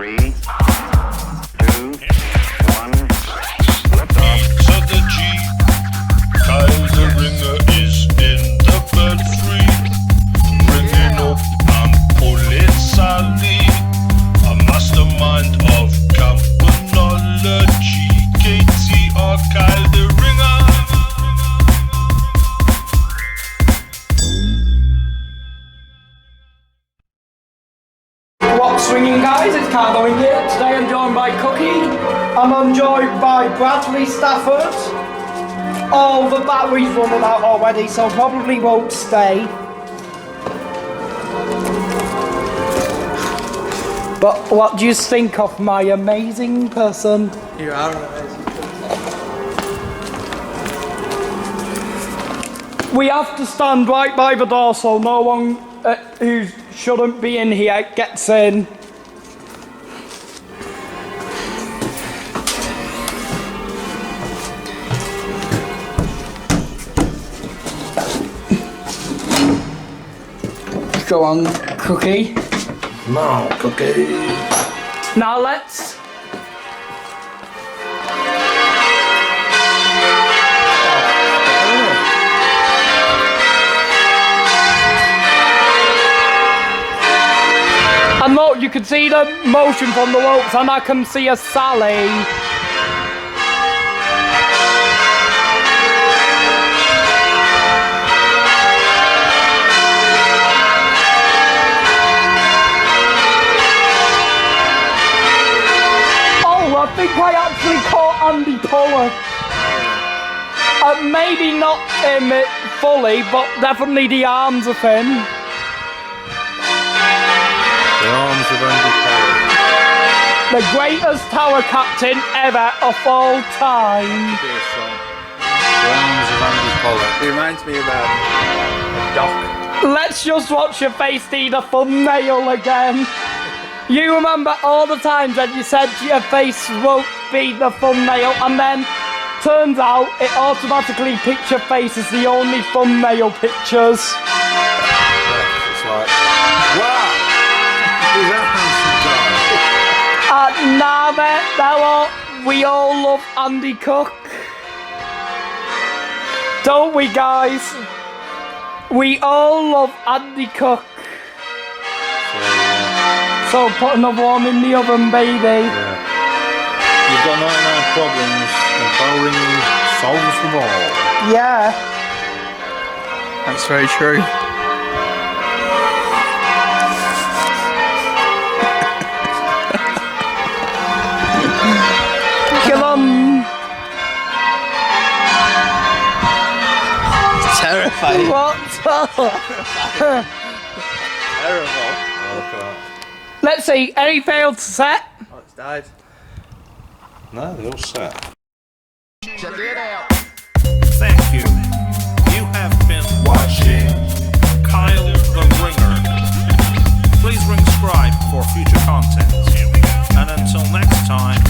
3, 2, 1, lift off. So the G, Kyle the Ringer is in the belfry, ringing up Ampolisali, a mastermind of campanology, KTR Kyle the Ringer. What's swinging, guys? It's Carlo in here. Today I'm joined by Cookie and I'm joined by Bradley Stafford. Oh, the battery's running out already, so probably won't stay. But what do you think of my amazing person? You are an amazing person. We have to stand right by the door so no one who shouldn't be in here gets in. Go on, Cookie. No, Cookie. Now let's... And look, you can see the motion from the ropes, and I can see a Sally. Oh, I think I actually caught Andy Power. Maybe not him fully, but definitely the arms of him. The arms of Andy Barrow. The greatest tower captain ever of all time. The arms of Andy Pollock. It reminds me of a dock. Let's just watch your face do the thumbnail again. You remember all the times that you said your face won't be the thumbnail, and then turns out it automatically picks your face as the only thumbnail pictures. Yeah, it's like, wow! Who's that handsome guy? We all love Andy Cook. Don't we, guys? We all love Andy Cook. So put another one in the oven, baby. Yeah. You've got 99 problems and bowling solves them all. Yeah. That's very true. Come on. Terrifying. What? Terrible. Let's see. Any failed set? Oh, it's died. No, they're all set. Check it out. Thank you. You have been watching Kyle the Ringer. Please ring subscribe for future content. And until next time,